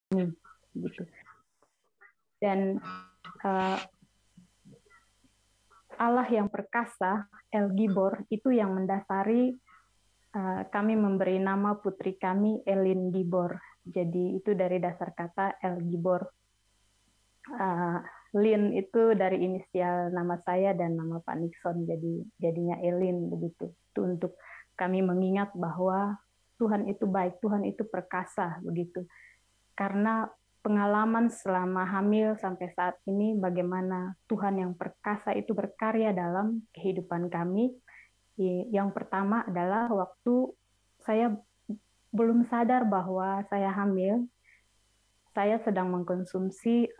gitu. Dan Allah yang perkasa, El Gibor, itu yang mendasari kami memberi nama putri kami Elin Gibor. Jadi itu dari dasar kata El Gibor. Lin itu dari inisial nama saya dan nama Pak Nixon, jadi jadinya Elin begitu. Itu untuk kami mengingat bahwa Tuhan itu baik, Tuhan itu perkasa begitu. Karena pengalaman selama hamil sampai saat ini bagaimana Tuhan yang perkasa itu berkarya dalam kehidupan kami. Yang pertama adalah waktu saya belum sadar bahwa saya hamil, saya sedang mengkonsumsi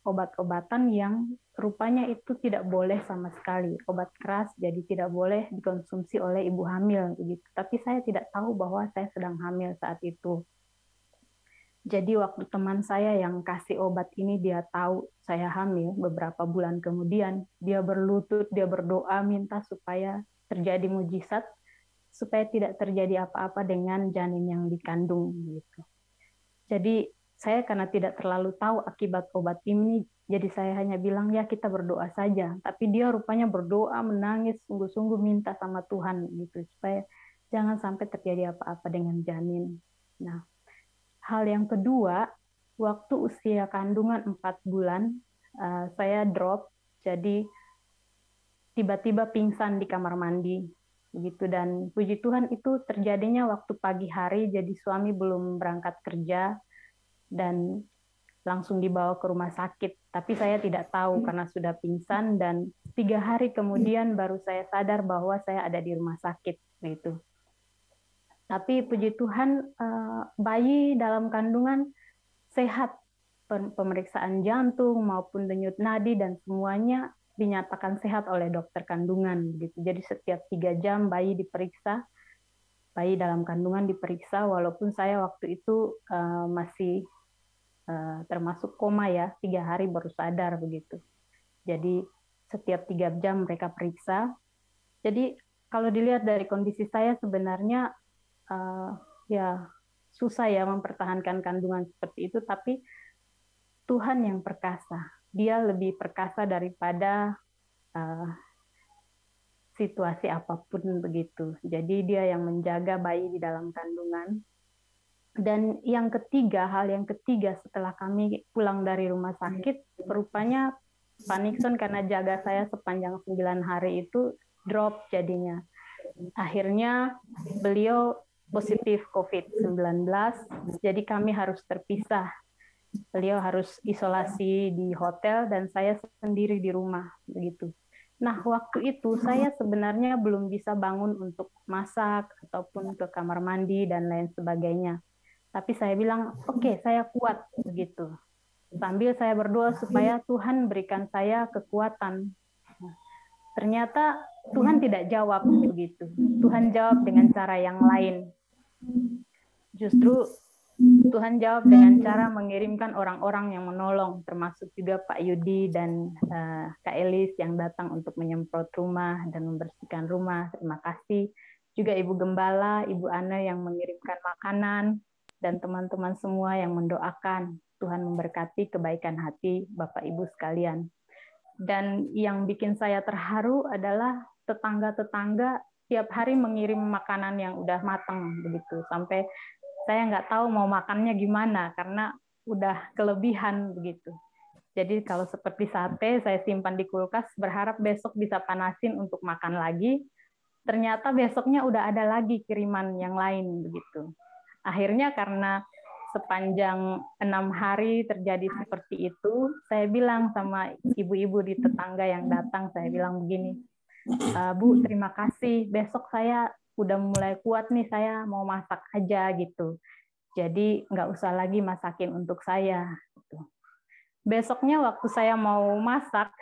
obat-obatan yang rupanya itu tidak boleh sama sekali, obat keras, jadi tidak boleh dikonsumsi oleh ibu hamil begitu. Tapi saya tidak tahu bahwa saya sedang hamil saat itu. Jadi waktu teman saya yang kasih obat ini dia tahu saya hamil, beberapa bulan kemudian dia berlutut, dia berdoa minta supaya terjadi mujizat, supaya tidak terjadi apa-apa dengan janin yang dikandung gitu. Jadi saya karena tidak terlalu tahu akibat obat ini, jadi saya hanya bilang ya kita berdoa saja. Tapi dia rupanya berdoa, menangis, sungguh-sungguh minta sama Tuhan gitu supaya jangan sampai terjadi apa-apa dengan janin. Nah, hal yang kedua, waktu usia kandungan 4 bulan, saya drop, jadi tiba-tiba pingsan di kamar mandi begitu. Dan puji Tuhan itu terjadinya waktu pagi hari, jadi suami belum berangkat kerja dan langsung dibawa ke rumah sakit. Tapi saya tidak tahu karena sudah pingsan, dan 3 hari kemudian baru saya sadar bahwa saya ada di rumah sakit gitu. Tapi puji Tuhan bayi dalam kandungan sehat, pemeriksaan jantung maupun denyut nadi dan semuanya dinyatakan sehat oleh dokter kandungan gitu. Jadi setiap 3 jam bayi diperiksa, bayi dalam kandungan diperiksa, walaupun saya waktu itu masih termasuk koma ya, 3 hari baru sadar begitu. Jadi setiap 3 jam mereka periksa. Jadi kalau dilihat dari kondisi saya sebenarnya ya susah ya mempertahankan kandungan seperti itu, tapi Tuhan yang perkasa. Dia lebih perkasa daripada situasi apapun begitu. Jadi dia yang menjaga bayi di dalam kandungan. Dan yang ketiga, hal yang ketiga setelah kami pulang dari rumah sakit, rupanya Pak Nixon karena jaga saya sepanjang 9 hari itu drop jadinya. Akhirnya beliau positif COVID-19, jadi kami harus terpisah. Beliau harus isolasi di hotel dan saya sendiri di rumah begitu. Nah, waktu itu saya sebenarnya belum bisa bangun untuk masak ataupun ke kamar mandi dan lain sebagainya. Tapi saya bilang, oke, saya kuat begitu. Sambil saya berdoa supaya Tuhan berikan saya kekuatan. Ternyata Tuhan tidak jawab begitu. Tuhan jawab dengan cara yang lain. Justru Tuhan jawab dengan cara mengirimkan orang-orang yang menolong, termasuk juga Pak Yudi dan Kak Elis yang datang untuk menyemprot rumah dan membersihkan rumah. Terima kasih. Juga Ibu Gembala, Ibu Ana yang mengirimkan makanan, dan teman-teman semua yang mendoakan. Tuhan memberkati kebaikan hati Bapak Ibu sekalian. Dan yang bikin saya terharu adalah tetangga-tetangga tiap hari mengirim makanan yang udah matang begitu, sampai saya nggak tahu mau makannya gimana karena udah kelebihan begitu. Jadi kalau seperti sate saya simpan di kulkas berharap besok bisa panasin untuk makan lagi. Ternyata besoknya udah ada lagi kiriman yang lain begitu. Akhirnya karena sepanjang 6 hari terjadi seperti itu, saya bilang sama ibu-ibu di tetangga yang datang, saya bilang begini, Bu, terima kasih, besok saya udah mulai kuat nih, saya mau masak aja gitu. Jadi nggak usah lagi masakin untuk saya. Besoknya waktu saya mau masak,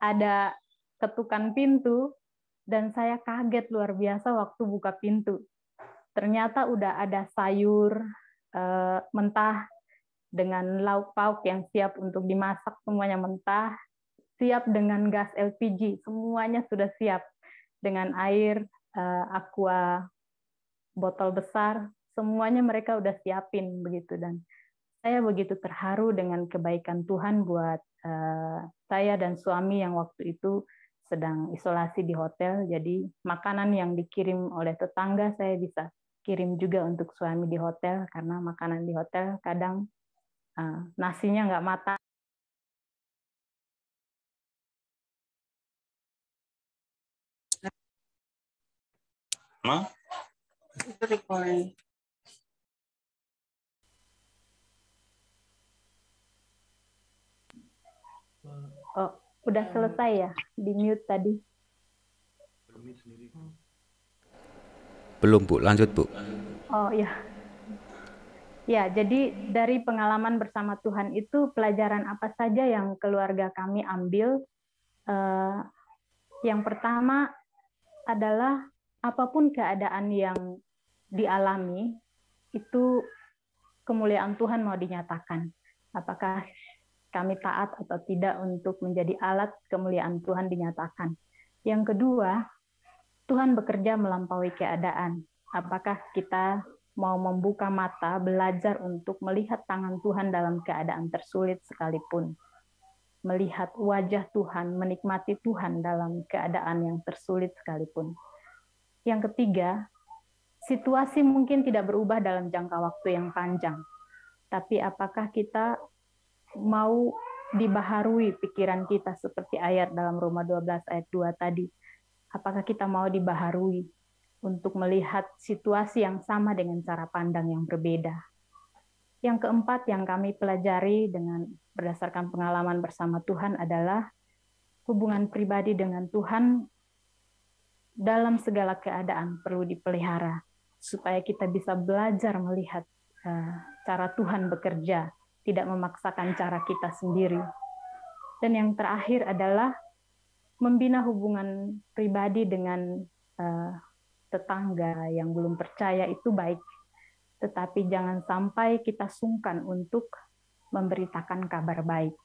ada ketukan pintu, dan saya kaget luar biasa waktu buka pintu. Ternyata udah ada sayur mentah dengan lauk pauk yang siap untuk dimasak, semuanya mentah, siap dengan gas LPG, semuanya sudah siap dengan air aqua botol besar, semuanya mereka udah siapin begitu. Dan Saya begitu terharu dengan kebaikan Tuhan buat saya dan suami yang waktu itu sedang isolasi di hotel. Jadi makanan yang dikirim oleh tetangga saya bisa kirim juga untuk suami di hotel, karena makanan di hotel kadang nasinya nggak matang. Itu recording. Oh, udah selesai ya? Di mute tadi. Belum, Bu. Lanjut, Bu. Oh ya. Ya, jadi dari pengalaman bersama Tuhan itu pelajaran apa saja yang keluarga kami ambil? Yang pertama adalah apapun keadaan yang dialami, itu kemuliaan Tuhan mau dinyatakan. Apakah kami taat atau tidak untuk menjadi alat kemuliaan Tuhan dinyatakan. Yang kedua, Tuhan bekerja melampaui keadaan. Apakah kita mau membuka mata, belajar untuk melihat tangan Tuhan dalam keadaan tersulit sekalipun. Melihat wajah Tuhan, menikmati Tuhan dalam keadaan yang tersulit sekalipun. Yang ketiga, situasi mungkin tidak berubah dalam jangka waktu yang panjang. Tapi apakah kita mau dibaharui pikiran kita seperti ayat dalam Roma 12 ayat 2 tadi? Apakah kita mau dibaharui untuk melihat situasi yang sama dengan cara pandang yang berbeda? Yang keempat yang kami pelajari dengan berdasarkan pengalaman bersama Tuhan adalah hubungan pribadi dengan Tuhan dalam segala keadaan perlu dipelihara, supaya kita bisa belajar melihat cara Tuhan bekerja, tidak memaksakan cara kita sendiri. Dan yang terakhir adalah membina hubungan pribadi dengan tetangga yang belum percaya itu baik, tetapi jangan sampai kita sungkan untuk memberitakan kabar baik.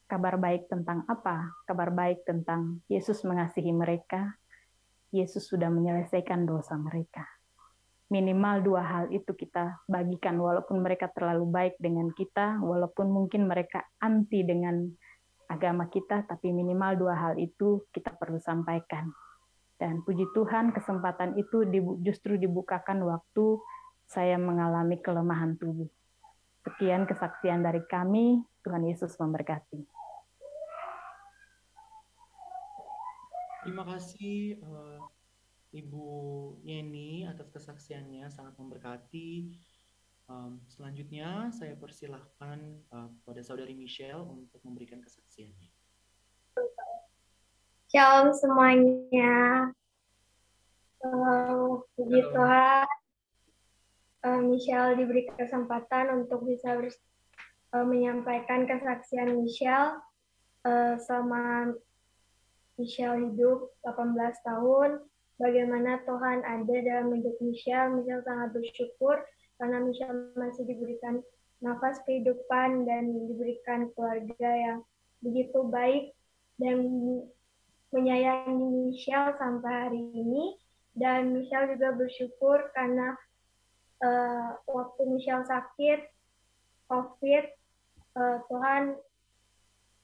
Kabar baik tentang apa? Kabar baik tentang Yesus mengasihi mereka, Yesus sudah menyelesaikan dosa mereka. Minimal dua hal itu kita bagikan, walaupun mereka terlalu baik dengan kita, walaupun mungkin mereka anti dengan agama kita, tapi minimal dua hal itu kita perlu sampaikan. Dan puji Tuhan, kesempatan itu justru dibukakan waktu saya mengalami kelemahan tubuh. Sekian kesaksian dari kami, Tuhan Yesus memberkati. Terima kasih Ibu Yeni atas kesaksiannya, sangat memberkati. Selanjutnya saya persilahkan kepada Saudari Michelle untuk memberikan kesaksiannya. Shalom semuanya. Puji Tuhan, Michelle diberi kesempatan untuk bisa menyampaikan kesaksian Michelle selama Michelle hidup 18 tahun. Bagaimana Tuhan ada dalam hidup Michelle. Michelle sangat bersyukur karena Michelle masih diberikan nafas kehidupan dan diberikan keluarga yang begitu baik dan menyayangi Michelle sampai hari ini. Dan Michelle juga bersyukur karena waktu Michelle sakit COVID, Tuhan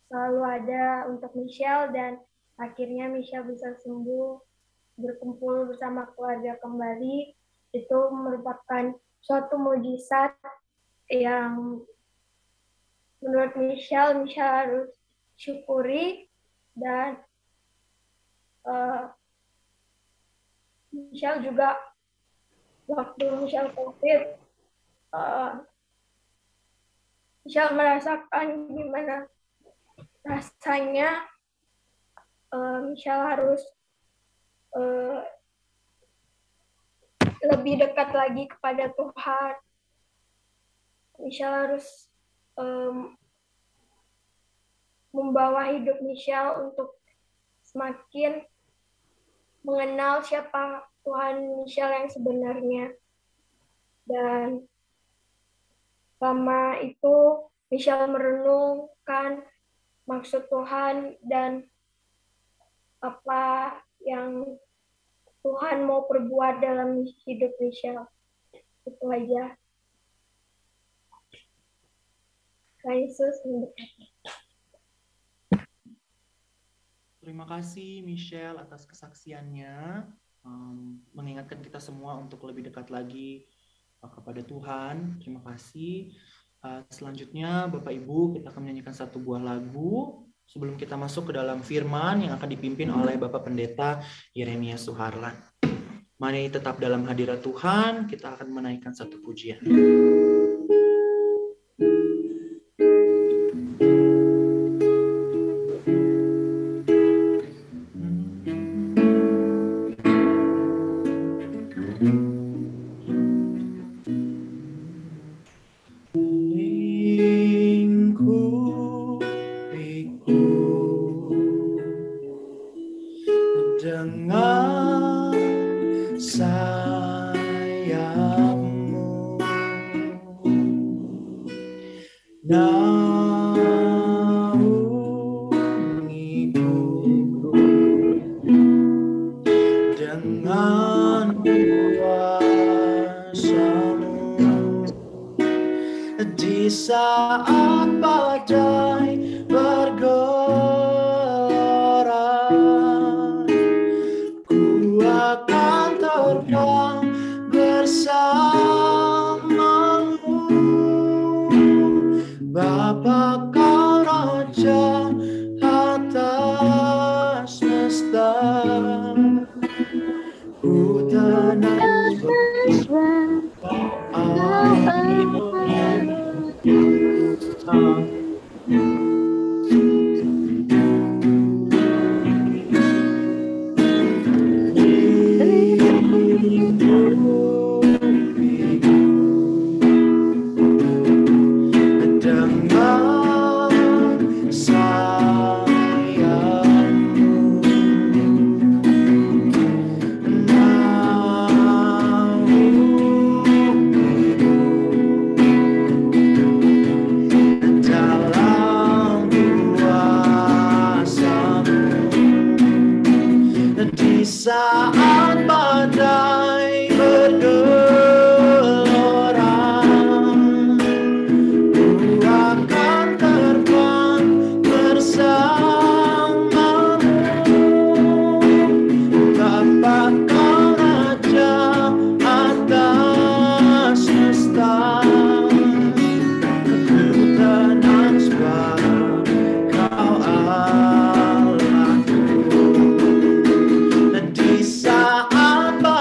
selalu ada untuk Michelle dan akhirnya Michelle bisa sembuh, berkumpul bersama keluarga kembali. Itu merupakan suatu mujizat yang menurut Michelle harus syukuri. Dan Michelle juga waktu Michelle COVID, Michelle merasakan gimana rasanya Michelle harus lebih dekat lagi kepada Tuhan. Michelle harus membawa hidup Michelle untuk semakin mengenal siapa Tuhan Michelle yang sebenarnya. Dan selama itu Michelle merenungkan maksud Tuhan dan apa yang Tuhan mau perbuat dalam hidup Michelle. Itu aja. Yesus memberkati. Terima kasih Michelle atas kesaksiannya, mengingatkan kita semua untuk lebih dekat lagi kepada Tuhan. Terima kasih. Selanjutnya Bapak Ibu, kita akan menyanyikan satu buah lagu sebelum kita masuk ke dalam firman yang akan dipimpin oleh Bapak Pendeta Yeremia Suharlan. Mari tetap dalam hadirat Tuhan, kita akan menaikkan satu pujian. Di saat badai bergelora, ku akan terbang bersamamu. Bapa kau Raja atas semesta, ku tenang saat badai bergelora, ku akan terbang bersamamu. Bapa kau Raja atas semesta, ku tenang sebab kau saat badai bergelora, ku akan terbang bersamamu.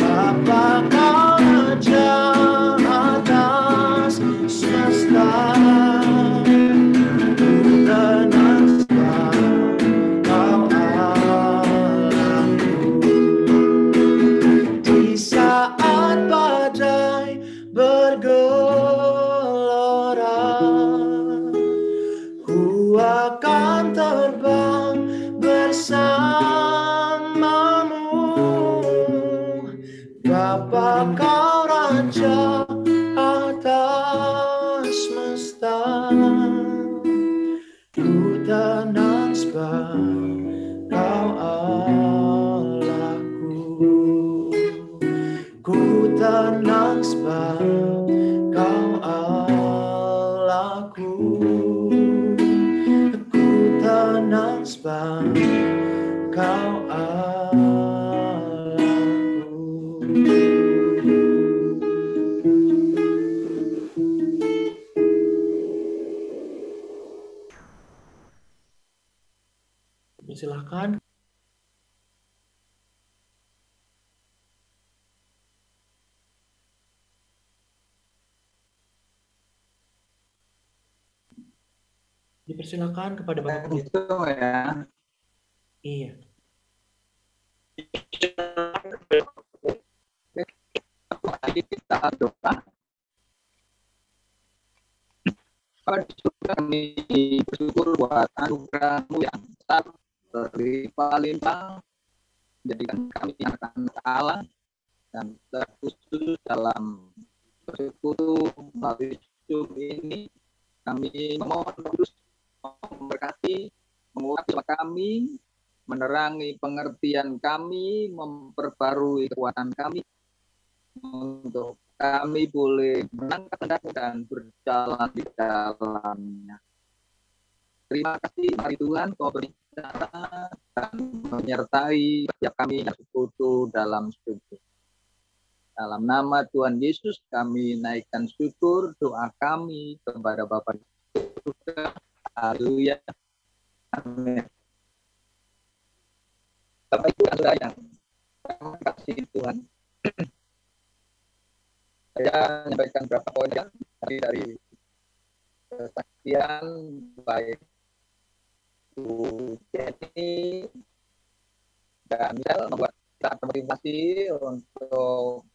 Bapa kau Raja atas semesta, ku tenang sebab kau saat badai bergelora, ku akan terbang bersamamu. Bapa kau Raja atas semesta, ku tenang sebab kau ku tenang sebab kau Allahku, ku tenang sebab kau Allahku. Silakan. Dipersilakan kepada Bapak Itu ya. Iya. Mari kita doa. Kami bersyukur buat anugerah-Mu yang besar, berlimpah-limpah, jadikan kami anak-anak Allah dan terkhusus dalam bersekutu melalui Zoom ini. Kami memohon terus memberkati kami, menguatkan kami, menerangi pengertian kami, memperbarui kekuatan kami, untuk kami boleh menangkap kehendak-Mu dan berjalan di dalamnya. Terima kasih, mari Tuhan Kau berbicara dan menyertai setiap kami yang sekutu dalam studi. Dalam nama Tuhan Yesus kami naikkan syukur doa kami kepada Bapa di surga. Haleluya. Amin. Bapak Ibu dan Saudara yang terima kasih Tuhan. Saya menyampaikan beberapa poin yang dari kesaksian baik Bu Jenny dan Michelle membuat kita termotivasi untuk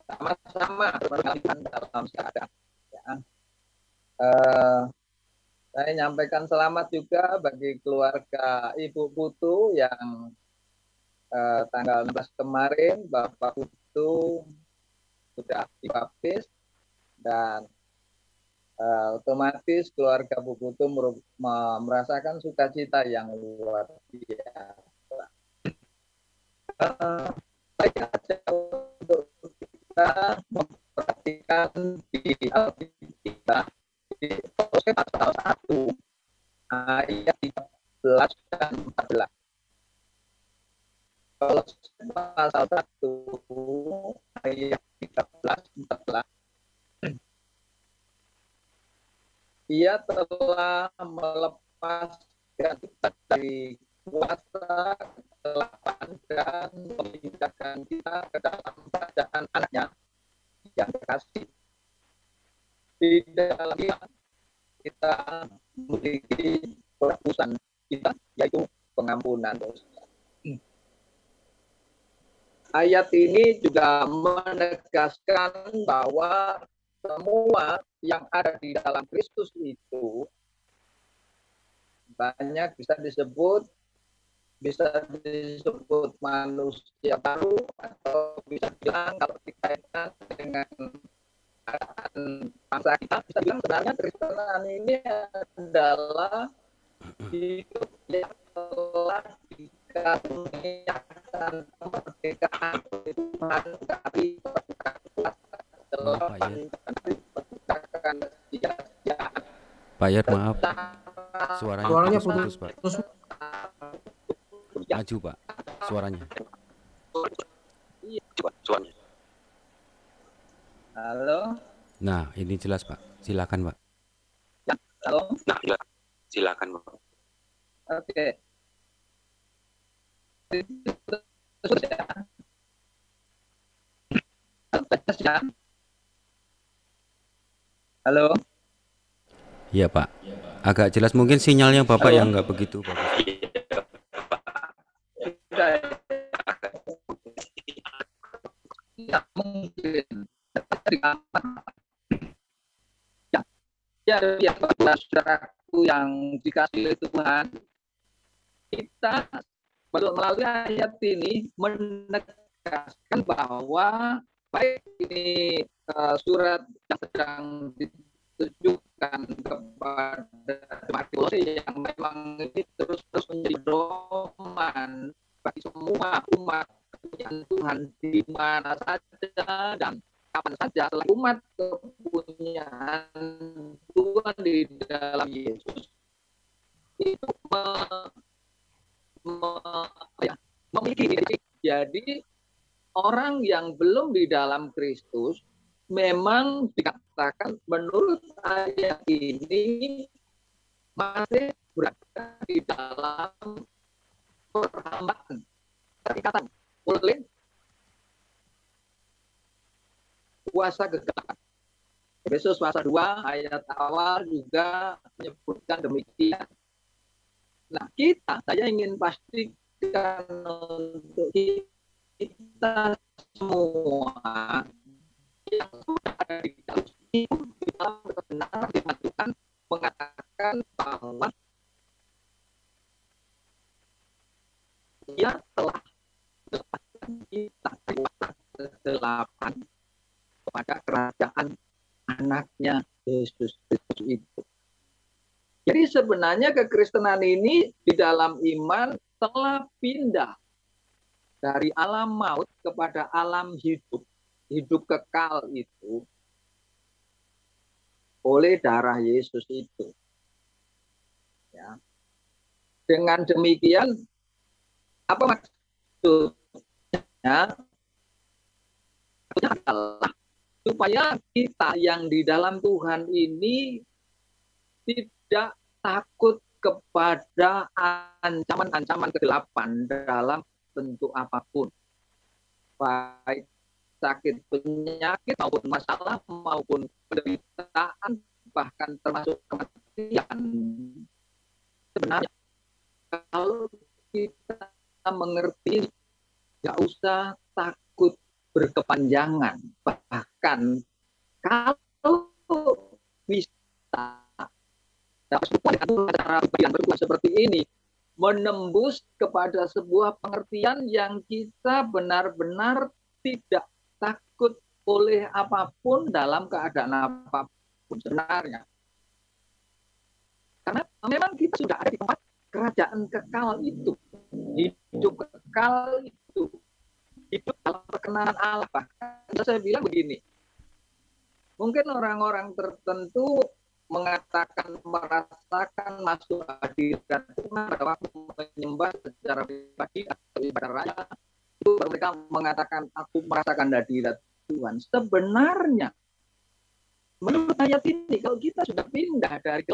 sama-sama berkalian dalam keadaan. Ya. Saya menyampaikan selamat juga bagi keluarga Ibu Putu yang tanggal 16 kemarin Bapak Putu sudah dibaptis dan otomatis keluarga Bu Putu merasakan sukacita yang luar biasa. Saya ajak untuk kita memperhatikan di Alkitab kita di Kolose pasal 1 ayat 13 dan 14. Kolose pasal 1 ayat 13-14. Ia telah melepaskan kita dari kuasa kegelapan dan memindahkan kita ke dalam kerajaan anaknya yang terkasih. Di dalam dia kita memiliki penebusan kita, yaitu pengampunan dosa. Ayat ini juga menegaskan bahwa semua yang ada di dalam Kristus itu banyak bisa disebut manusia baru, atau bisa bilang kalau dikaitkan dengan bangsa kita, bisa bilang sebenarnya Kristenan ini adalah hidup yang telah dikaruniakan kemerdekaan Tuhan dari Pak Yat, maaf, suaranya putus Pak. Maju Pak, suaranya. Halo. Nah, ini jelas Pak. Silakan Pak. Ya, halo. Nah, silakan Pak. Oke. Halo. Iya Pak. Agak jelas, mungkin sinyalnya Bapak yang nggak begitu bagus. Ya, mungkin. Ya, saudaraku yang dikasih oleh Tuhan, kita melalui ayat ini menegaskan bahwa baik ini surat yang sedang ditujukan kepada jemaat Kolose yang memang ini terus menjadi pedoman bagi semua umat Tuhan di mana saja dan kapan saja, selain umat kepunyaan Tuhan di dalam Yesus itu memiliki diri. Jadi orang yang belum di dalam Kristus memang dikatakan menurut ayat ini masih berada di dalam perhambaan, terikatan oleh kuasa kegelapan. Efesus pasal 2 ayat awal juga menyebutkan demikian. Nah, saya ingin pastikan untuk kita semua yang sudah ada di dalam kebenaran firman Tuhan mengatakan bahwa Dia telah melepaskan kita dari kegelapan kepada kerajaan anaknya Yesus Kristus. Yesus itu. Jadi sebenarnya kekristenan ini di dalam iman telah pindah dari alam maut kepada alam hidup, hidup kekal itu oleh darah Yesus itu. Ya. Dengan demikian, apa maksudnya? Maksudnya adalah supaya kita yang di dalam Tuhan ini tidak takut kepada ancaman-ancaman kegelapan dalam bentuk apapun, baik sakit penyakit maupun masalah maupun penderitaan, bahkan termasuk kematian. Sebenarnya kalau kita mengerti, nggak usah takut berkepanjangan. Bahkan kalau bisa dengan cara berbuat seperti ini, menembus kepada sebuah pengertian yang kita benar-benar tidak takut oleh apapun dalam keadaan apapun sebenarnya. Karena memang kita sudah ada di tempat kerajaan kekal itu, hidup kekal itu, hidup dalam perkenanan Allah. Bahkan saya bilang begini, mungkin orang-orang tertentu merasakan masuk hadirat Tuhan pada waktu menyembah secara pribadi atau ibadah raya, itu mereka mengatakan aku merasakan hadirat Tuhan. Sebenarnya menurut ayat ini, kalau kita sudah pindah dari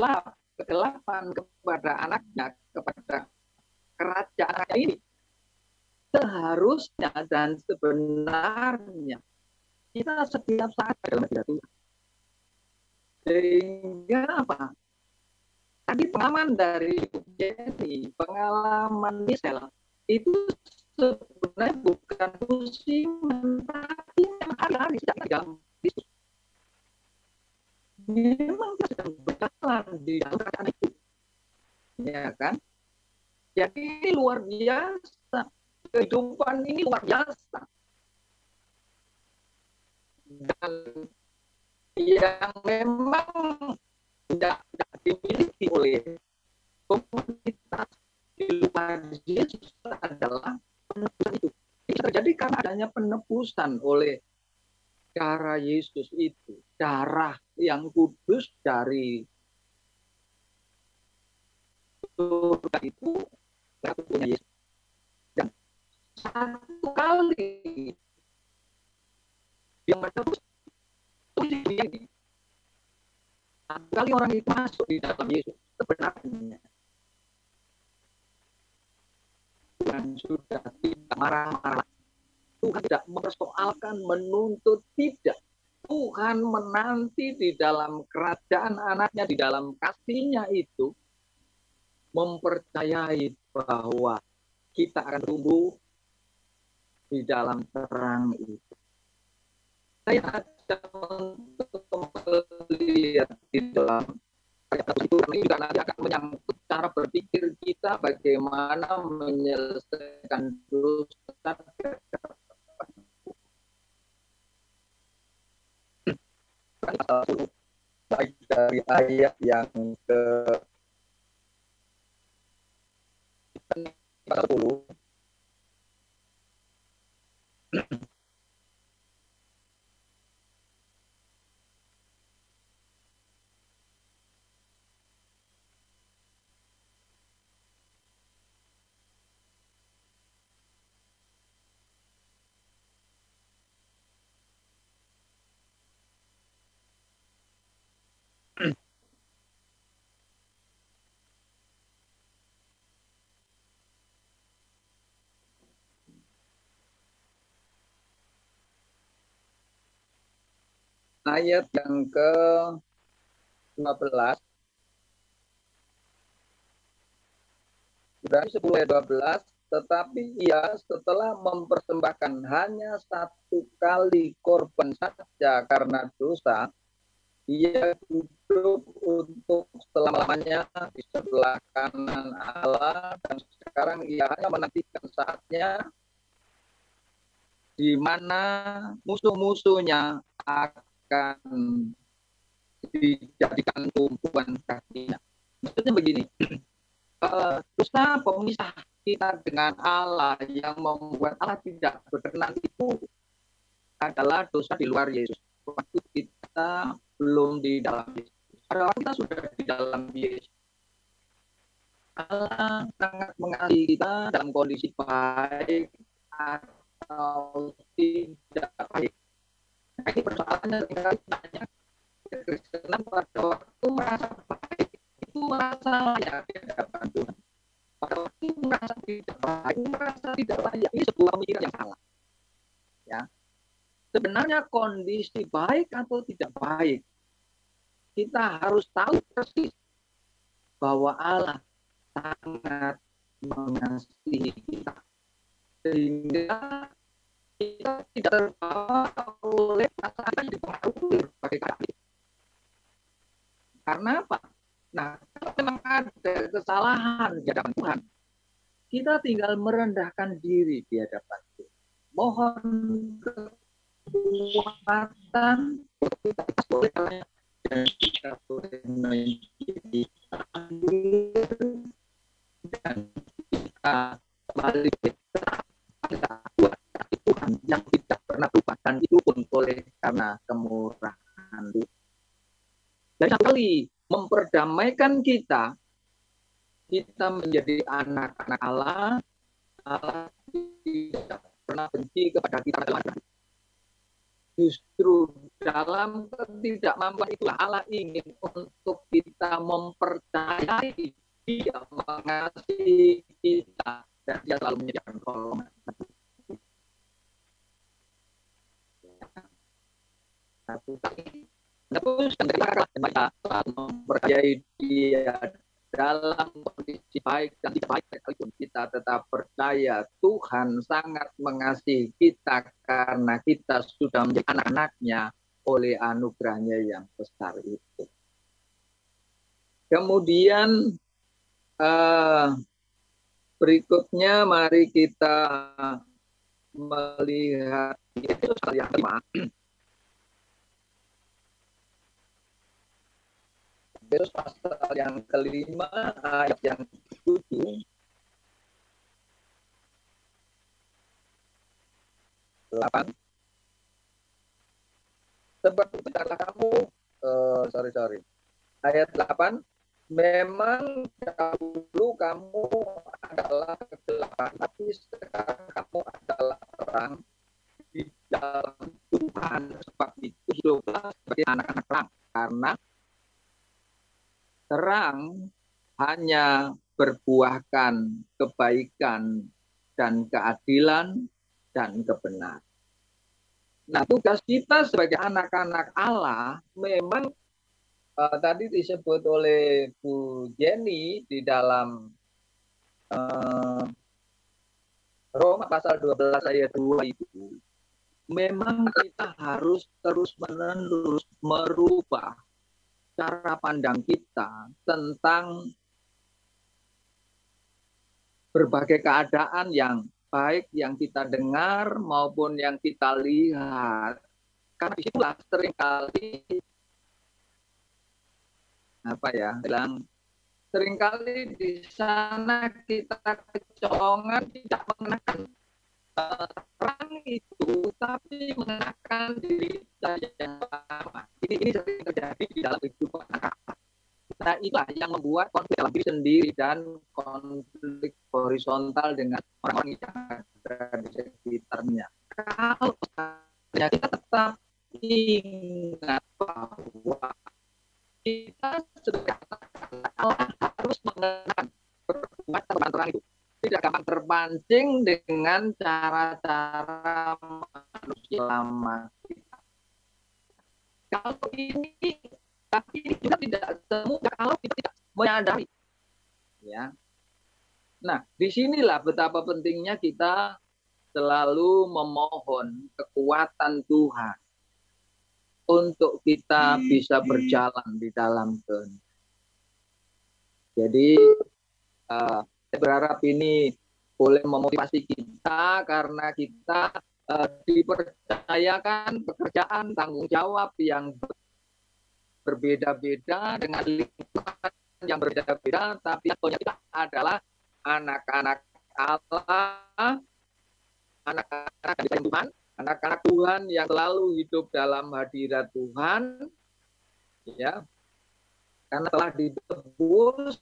kegelapan kepada anaknya, kepada kerajaan ini, seharusnya dan sebenarnya kita setiap saat dalam hadirat Tuhan. Sehingga apa? Tadi pengalaman dari Jenny, pengalaman Michelle, itu sebenarnya bukan musiman, tapi hari-hari sejak dalam Kristus. Memang kita sedang berjalan di dalam keadaan itu. Ya kan? Jadi ini luar biasa. Kehidupan ini luar biasa. Dan yang memang tidak dimiliki oleh komunitas di luar Yesus adalah penebusan itu. Ini terjadi karena adanya penebusan oleh darah Yesus itu, darah yang kudus dari surga itu, punya Yesus. Dan satu kali yang menebus ini, satu kali orang itu masuk di dalam Yesus, sebenarnya Tuhan sudah tidak marah-marah. Tuhan tidak mempersoalkan, menuntut, tidak. Tuhan menanti di dalam kerajaan anaknya, di dalam kasihnya itu, mempercayai bahwa kita akan tumbuh di dalam terang itu. Saya ada untuk melihat di dalam ayat itu, ini juga nanti akan menyangkut cara berpikir kita bagaimana menyelesaikan dosa. Baik dari ayat yang ke 10. Ayat yang ke-12, dari 10 ayat 12, tetapi ia setelah mempersembahkan hanya satu kali korban saja karena dosa, ia duduk untuk selama-lamanya di sebelah kanan Allah, dan sekarang ia hanya menantikan saatnya di mana musuh-musuhnya akan dijadikan tumpuan kakinya. Maksudnya begini, dosa pemisah kita dengan Allah yang membuat Allah tidak berkenan itu adalah dosa di luar Yesus. Waktu kita belum di dalam Yesus. Padahal kita sudah di dalam Yesus. Allah sangat mengasihi kita dalam kondisi baik atau tidak baik. Nah, ini persoalannya seringkali banyak kekristenan pada waktu merasa baik itu merasa layak di hadapan Tuhan. Pada waktu merasa tidak baik, merasa tidak layak. Ini sebuah pemikiran yang salah. Ya. Sebenarnya kondisi baik atau tidak baik, kita harus tahu persis bahwa Allah sangat mengasihi kita. Sehingga kita tidak terbawa oleh perasaan yang dipengaruhi berbagai keadaan. Karena apa? Nah, kalau memang ada kesalahan di hadapan Tuhan, kita tinggal merendahkan diri di hadapan Tuhan. Mohon kekuatan kita boleh dan kita boleh menjadi dan kita kembali kita buat Tuhan yang tidak pernah berubah, dan itu pun boleh karena kemurahan Tuhan. Dan sekali memperdamaikan kita menjadi anak-anak Allah. Allah tidak pernah benci kepada kita. Justru dalam ketidakmampuan itulah Allah ingin untuk kita mempercayai Dia mengasihi kita dan Dia selalu menyediakan pertolongan. Kita mempercayai Dia dalam kondisi baik dan tidak baik sekalipun, kita tetap percaya Tuhan sangat mengasihi kita karena kita sudah menjadi anak-anaknya oleh anugerahnya yang besar itu. Kemudian berikutnya mari kita melihat Yesus yang kelima. Yesus pasal yang kelima ayat yang 7. Sebab itu adalah kamu ayat 8, memang dahulu kamu adalah kegelapan, tapi sekarang kamu adalah terang di dalam Tuhan. Sebab itu hiduplah sebagai anak-anak terang, karena terang hanya berbuahkan kebaikan dan keadilan dan kebenaran. Nah, tugas kita sebagai anak-anak Allah memang tadi disebut oleh Bu Jenny di dalam Roma pasal 12 ayat 2 itu, memang kita harus terus-menerus merubah cara pandang kita tentang berbagai keadaan yang baik yang kita dengar maupun yang kita lihat. Karena disitulah seringkali seringkali di sana kita kecolongan tidak mengenakan terang itu, tapi mengenakan diri kita yang lama. Ini sering terjadi di dalam kehidupan anak-anak. Nah, itulah yang membuat konflik dalam diri sendiri dan konflik horizontal dengan orang-orang yang ada di sekitarnya. Kalau kita tetap ingat bahwa kita sebagai Allah harus mengenakan berbuat terang itu. Tidak gampang terpancing dengan cara-cara manusia lama kita. Kalau ini, tapi ini juga tidak semudah kalau kita tidak menyadari. Ya. Nah, disinilah betapa pentingnya kita selalu memohon kekuatan Tuhan untuk kita bisa berjalan di dalam kehendak. Jadi saya berharap ini boleh memotivasi kita karena kita dipercayakan pekerjaan tanggung jawab yang berbeda-beda dengan lingkungan yang berbeda-beda, tapi kita adalah anak-anak Allah, anak-anak Tuhan, anak-anak Tuhan yang selalu hidup dalam hadirat Tuhan, ya, karena telah ditebus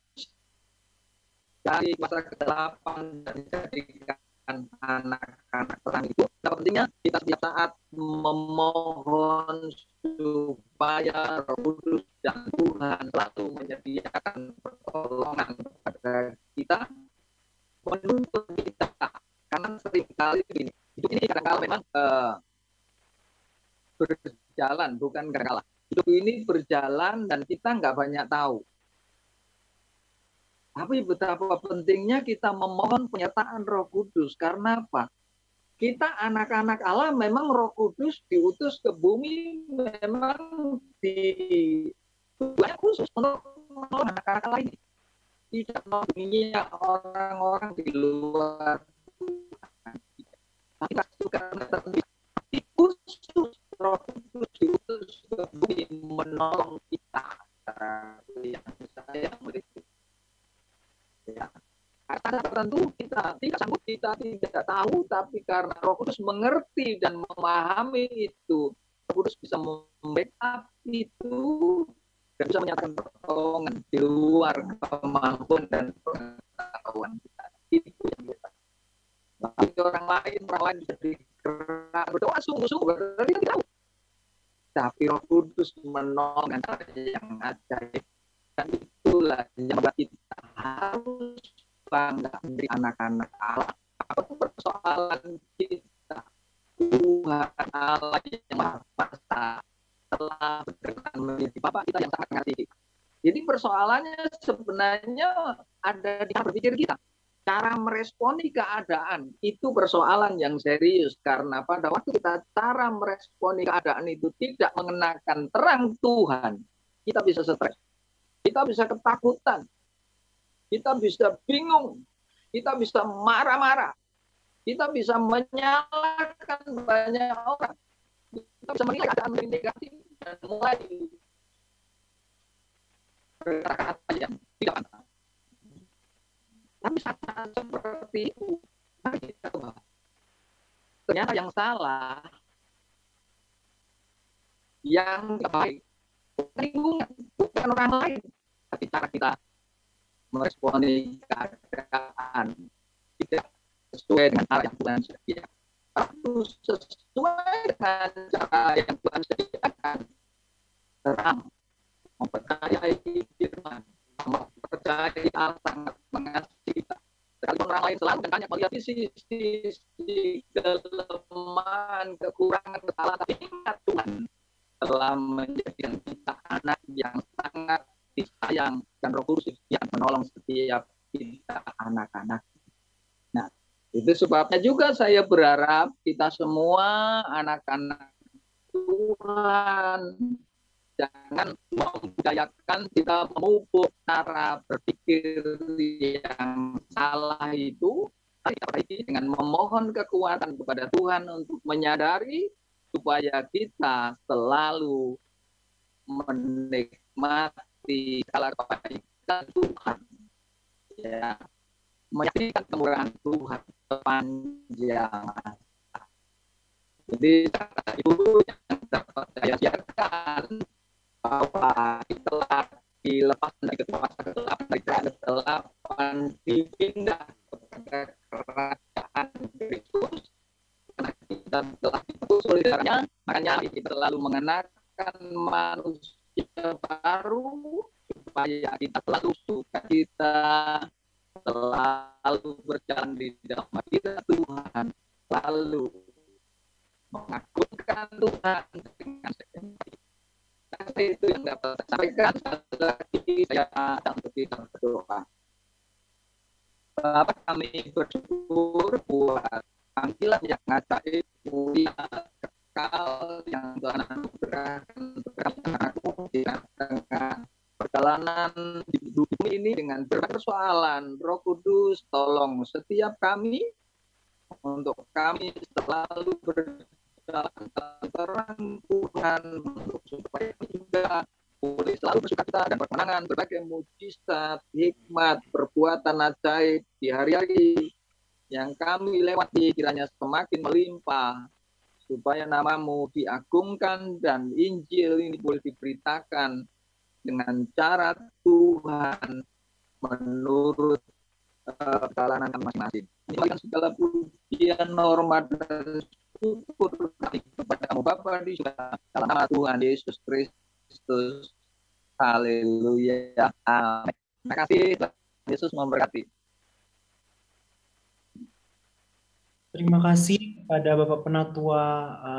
dari kuasa kegelapan dan dijadikan anak-anak terang itu. Pentingnya kita setiap saat memohon supaya Roh Kudus dan Tuhan selalu menyediakan pertolongan kepada kita, menuntun kita, karena seringkali hidup ini kadang-kala memang berjalan, bukan kadang-kala. Hidup ini berjalan dan kita nggak banyak tahu. Tapi betapa pentingnya kita memohon penyertaan Roh Kudus. Karena apa? Kita anak-anak Allah, memang Roh Kudus diutus ke bumi memang banyak khusus untuk menolong anak-anak Allah ini. Tidak menghubunginya orang-orang di luar. Tapi karena tertentu khusus Roh Kudus diutus ke bumi menolong kita. Yang saya memiliki. Ya. Karena tertentu kita tidak sanggup, kita tidak tahu, tapi karena Roh Kudus mengerti dan memahami itu, Roh Kudus bisa membackup itu dan bisa menyatakan pertolongan di luar kemampuan dan pengetahuan kita. Itu yang kita. Tapi orang lain bisa digerak berdoa sungguh-sungguh, berarti kita tahu. Tapi Roh Kudus menolong cara yang ajaib. Dan itulah yang membuat kita harus bangga menjadi anak-anak Allah. Apapun persoalan kita, Tuhan Allah yang Maha Kuasa telah berkenan menjadi Bapa kita yang sangat mengasihi. Jadi persoalannya sebenarnya ada di cara berpikir kita. Cara meresponi keadaan itu persoalan yang serius. Karena pada waktu kita cara meresponi keadaan itu tidak mengenakan terang Tuhan, kita bisa stres. Kita bisa ketakutan, kita bisa bingung, kita bisa marah-marah, kita bisa menyalahkan banyak orang, kita bisa menilai keadaan negatif dan mulai berkata yang tidak pantas. Tapi saat seperti itu, mari kita coba. Ternyata yang salah, yang tidak baik, lingkungan, bukan orang lain, tapi cara kita meresponi keadaan tidak sesuai dengan cara yang Tuhan sediakan. Kalau sesuai dengan cara yang Tuhan sediakan, terang, mempercayai firman, mempercayai Allah sangat mengasihi kita. Sekalipun orang lain selalu banyak melihat sisi kelemahan, kekurangan, kesalahan, tapi ingat Tuhan telah menjadikan kita anak yang sangat disayang dan Roh Kudus yang menolong setiap kita anak-anak. Nah, itu sebabnya juga saya berharap kita semua anak-anak Tuhan jangan membudayakan kita memupuk cara berpikir yang salah itu. Kita perbaiki dengan memohon kekuatan kepada Tuhan untuk menyadari supaya kita selalu menikmati segala kebaikan Tuhan, ya, menyaksikan kemurahan Tuhan sepanjang masa. Jadi itu yang dapat saya siapkan, bahwa telah dilepaskan dari kekuasaan kegelapan, dari kegelapan dipindah kepada kerajaan Kristus. Karena kita telah ditebus oleh darahnya, makanya kita selalu mengenakan manusia baru supaya kita selalu suka, kita selalu berjalan di dalam hadirat Tuhan, selalu mengagungkan Tuhan dengan segenap. Itu yang dapat saya sampaikan. Sekali lagi saya datang untuk kita berdoa. Bapak, kami bersyukur buat panggilan yang ajaib, mulia, kekal, yang Tuhan anugerahkan di tengah perjalanan di bumi ini dengan berbagai persoalan. Roh Kudus, tolong setiap kami, untuk kami selalu berjalan terang Tuhan, untuk supaya juga boleh selalu bersukacita dan berkemenangan berbagai mujizat, hikmat, perbuatan ajaib di hari-hari yang kami lewati kiranya semakin melimpah, supaya namamu diagungkan dan Injil ini boleh diberitakan dengan cara Tuhan menurut perjalanan masing-masing. Ini segala pujian, hormat dan syukur kami kepada kamu Bapa di surga dalam nama Tuhan Yesus Kristus. Haleluya. Amin. Terima kasih. Yesus memberkati. Terima kasih kepada Bapak Penatua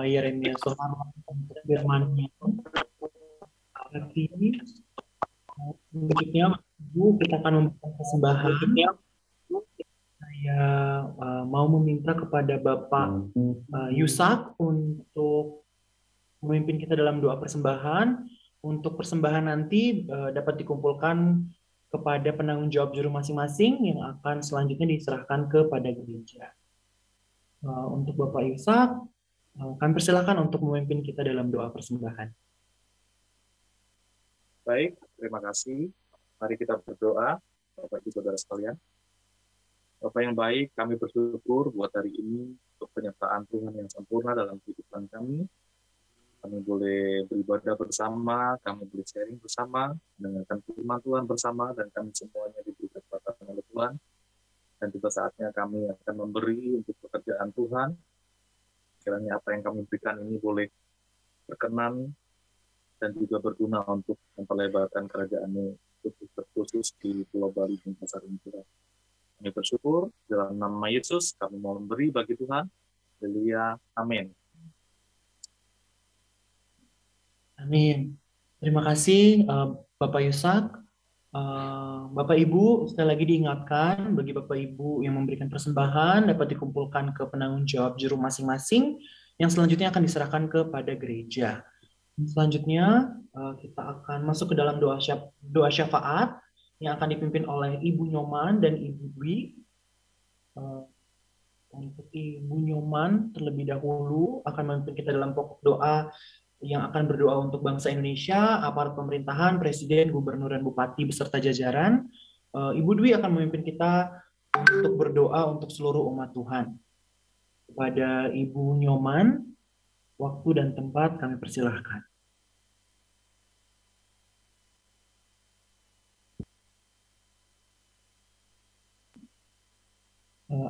Yeremia Soeharto untuk firman-Nya. Selanjutnya, Ibu, kita akan memberikan persembahan. Saya mau meminta kepada Bapak Yusak untuk memimpin kita dalam doa persembahan. Untuk persembahan nanti dapat dikumpulkan kepada penanggung jawab juru masing-masing yang akan selanjutnya diserahkan kepada gereja. Untuk Bapak Yusak, kami persilakan untuk memimpin kita dalam doa persembahan. Baik, terima kasih. Mari kita berdoa, Bapak Ibu Saudara sekalian. Bapak yang baik, kami bersyukur buat hari ini untuk penyertaan Tuhan yang sempurna dalam kehidupan kami. Kami boleh beribadah bersama, kami boleh sharing bersama, mendengarkan firman Tuhan bersama, dan kami semuanya diberi kekuatan oleh Tuhan. Dan tiba saatnya kami akan memberi untuk pekerjaan Tuhan. Kiranya apa yang kami berikan ini boleh berkenan dan juga berguna untuk memperlebarkan kerajaan-Nya khusus di Pulau Bali dan Pasar Indonesia. Kami bersyukur dalam nama Yesus kami mau memberi bagi Tuhan. Haleluya. Amin. Amin. Terima kasih Bapak Yusak. Bapak Ibu, sekali lagi diingatkan bagi Bapak Ibu yang memberikan persembahan dapat dikumpulkan ke penanggung jawab juru masing-masing yang selanjutnya akan diserahkan kepada gereja. Selanjutnya kita akan masuk ke dalam doa syafaat yang akan dipimpin oleh Ibu Nyoman dan Ibu Dwi. Untuk Ibu Nyoman terlebih dahulu akan memimpin kita dalam pokok doa yang akan berdoa untuk bangsa Indonesia, aparat pemerintahan, presiden, gubernur, dan bupati beserta jajaran. Ibu Dwi akan memimpin kita untuk berdoa untuk seluruh umat Tuhan. Kepada Ibu Nyoman, waktu dan tempat kami persilahkan.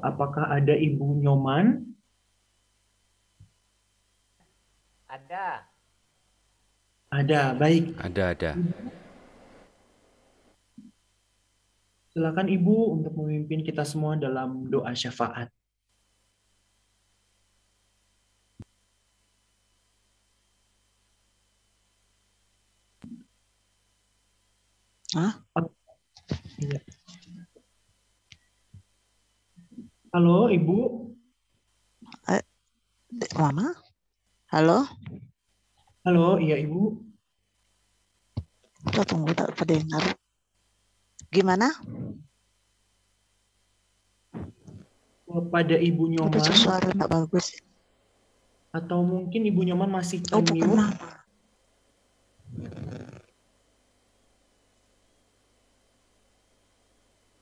Apakah ada Ibu Nyoman? Ada. Ada, baik. Ada. Silakan Ibu untuk memimpin kita semua dalam doa syafaat. Iya. Halo, Ibu. Mana? Halo? Halo, iya Ibu. Kita tunggu tak terdengar. Gimana? Kepada Ibu Nyoman. Itu suara tak bagus. Atau mungkin Ibu Nyoman masih bukan mute. nama.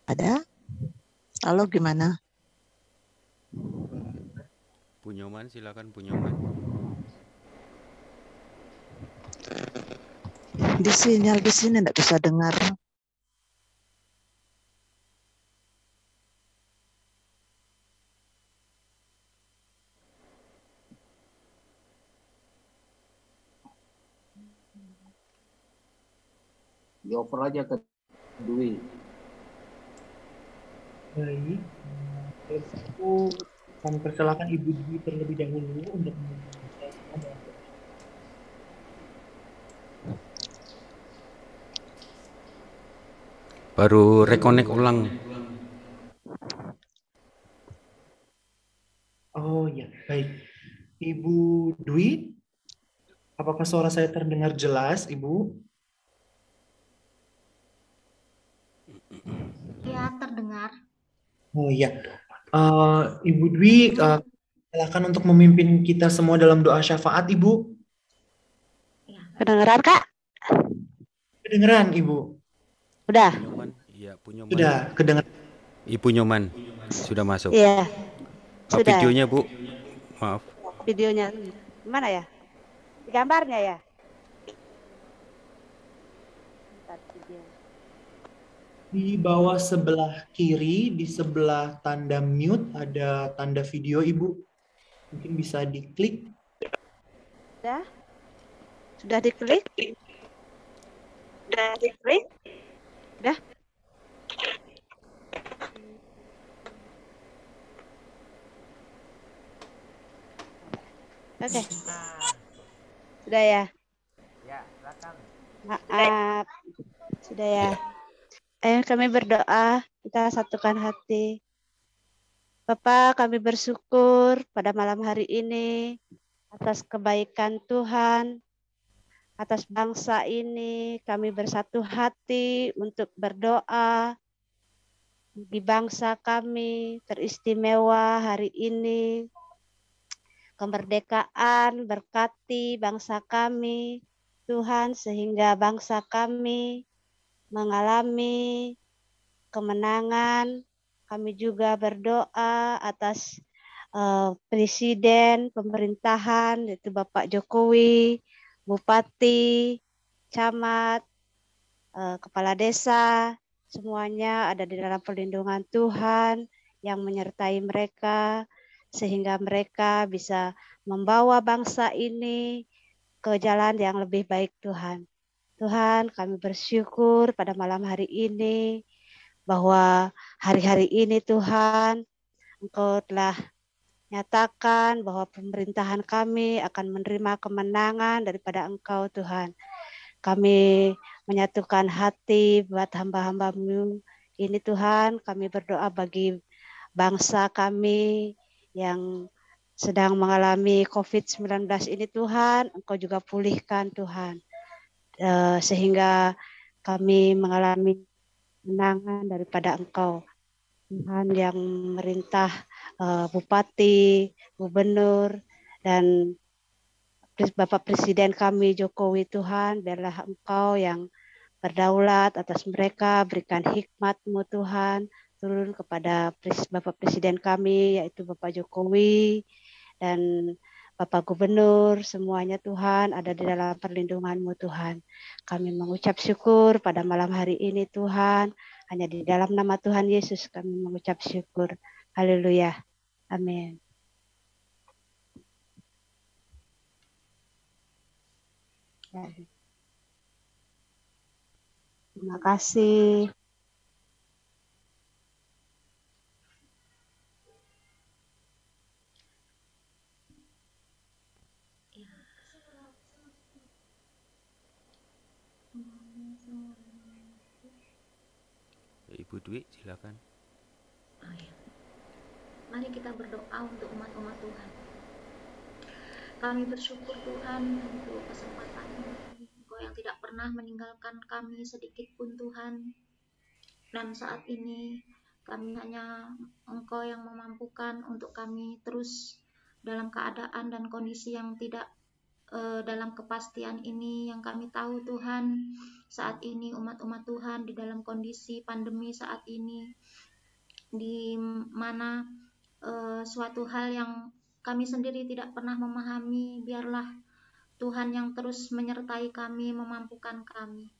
Ada? Halo, gimana? Bu Nyoman, silakan Bu Nyoman. Di sinyal di sini tidak bisa dengar. Dioper aja ke Dwi. Baik. Aku kami persilakan Ibu Dwi terlebih dahulu untuk Baru reconnect ulang. Oh ya, baik. Ibu Dwi, apakah suara saya terdengar jelas, Ibu? Ya, terdengar. Oh iya. Ibu Dwi, silakan untuk memimpin kita semua dalam doa syafaat, Ibu. Kedengeran, Kak? Kedengeran, Ibu? Udah. Nyoman, iya Bu Nyoman. Sudah, kedengeran. Ibu Nyoman sudah masuk. Iya. Sudah. Videonya Bu, maaf. Videonya gimana ya? Gambarnya ya? Bentar, video. Di bawah sebelah kiri, di sebelah tanda mute, ada tanda video, Ibu. Mungkin bisa diklik. Sudah? Sudah diklik? Sudah diklik? Udah? Oke. Sudah ya? Ya, silakan. Maaf. Sudah ya? Ayo kami berdoa, kita satukan hati. Bapa, kami bersyukur pada malam hari ini atas kebaikan Tuhan, atas bangsa ini. Kami bersatu hati untuk berdoa di bangsa kami teristimewa hari ini. Kemerdekaan berkati bangsa kami, Tuhan, sehingga bangsa kami mengalami kemenangan. Kami juga berdoa atas Presiden, pemerintahan, yaitu Bapak Jokowi, Bupati, Camat, Kepala Desa, semuanya ada di dalam perlindungan Tuhan yang menyertai mereka, sehingga mereka bisa membawa bangsa ini ke jalan yang lebih baik Tuhan. Tuhan, kami bersyukur pada malam hari ini bahwa hari-hari ini Tuhan, Engkau telah nyatakan bahwa pemerintahan kami akan menerima kemenangan daripada Engkau Tuhan. Kami menyatukan hati buat hamba-hamba-Mu ini Tuhan, kami berdoa bagi bangsa kami yang sedang mengalami COVID-19 ini Tuhan, Engkau juga pulihkan Tuhan. Sehingga kami mengalami kemenangan daripada Engkau. Tuhan yang merintah Bupati, Gubernur, dan Bapak Presiden kami Jokowi Tuhan, biarlah Engkau yang berdaulat atas mereka, berikan hikmat-Mu Tuhan, turun kepada Bapak Presiden kami, yaitu Bapak Jokowi, dan Bapak Gubernur, semuanya Tuhan ada di dalam perlindungan-Mu Tuhan. Kami mengucap syukur pada malam hari ini Tuhan, hanya di dalam nama Tuhan Yesus kami mengucap syukur. Haleluya. Amin. Terima kasih. Ibu Dwi, silakan. Oh, ya. Mari kita berdoa untuk umat-umat Tuhan. Kami bersyukur Tuhan untuk kesempatan ini. Engkau yang tidak pernah meninggalkan kami sedikit pun Tuhan. Dan saat ini kami hanya Engkau yang memampukan untuk kami terus dalam keadaan dan kondisi yang tidak dalam kepastian ini, yang kami tahu Tuhan, saat ini umat-umat Tuhan di dalam kondisi pandemi saat ini, di mana suatu hal yang kami sendiri tidak pernah memahami, biarlah Tuhan yang terus menyertai kami, memampukan kami.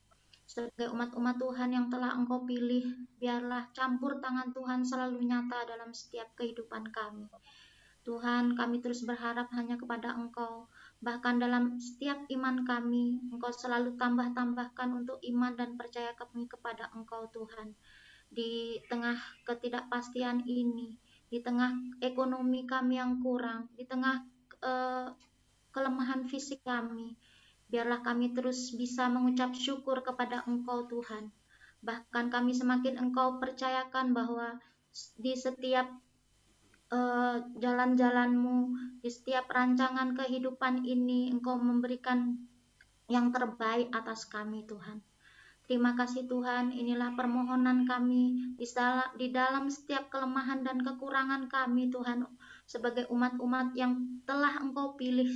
Sebagai umat-umat Tuhan yang telah Engkau pilih, biarlah campur tangan Tuhan selalu nyata dalam setiap kehidupan kami. Tuhan, kami terus berharap hanya kepada Engkau. Bahkan dalam setiap iman kami, Engkau selalu tambah-tambahkan untuk iman dan percaya kami kepada Engkau Tuhan. Di tengah ketidakpastian ini, di tengah ekonomi kami yang kurang, di tengah kelemahan fisik kami, biarlah kami terus bisa mengucap syukur kepada Engkau Tuhan. Bahkan kami semakin Engkau percayakan bahwa di setiap jalan-jalan-Mu, di setiap rancangan kehidupan ini, Engkau memberikan yang terbaik atas kami Tuhan. Terima kasih Tuhan, inilah permohonan kami di dalam setiap kelemahan dan kekurangan kami Tuhan, sebagai umat-umat yang telah Engkau pilih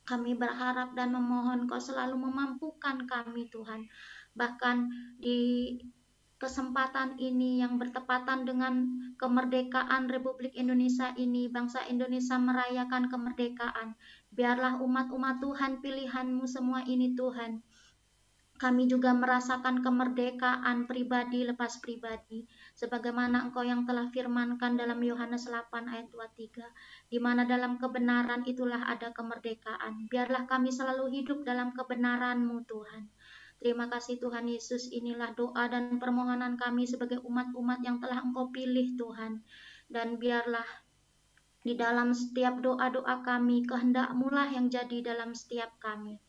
Kami berharap dan memohon Kau selalu memampukan kami Tuhan. Bahkan di kesempatan ini yang bertepatan dengan kemerdekaan Republik Indonesia ini, bangsa Indonesia merayakan kemerdekaan. Biarlah umat-umat Tuhan pilihan-Mu semua ini Tuhan. Kami juga merasakan kemerdekaan pribadi lepas pribadi, sebagaimana Engkau yang telah firmankan dalam Yohanes 8 ayat 23, di mana dalam kebenaran itulah ada kemerdekaan. Biarlah kami selalu hidup dalam kebenaran-Mu Tuhan. Terima kasih Tuhan Yesus, inilah doa dan permohonan kami sebagai umat-umat yang telah Engkau pilih Tuhan. Dan biarlah di dalam setiap doa-doa kami, kehendak-Mu lah yang jadi dalam setiap kami.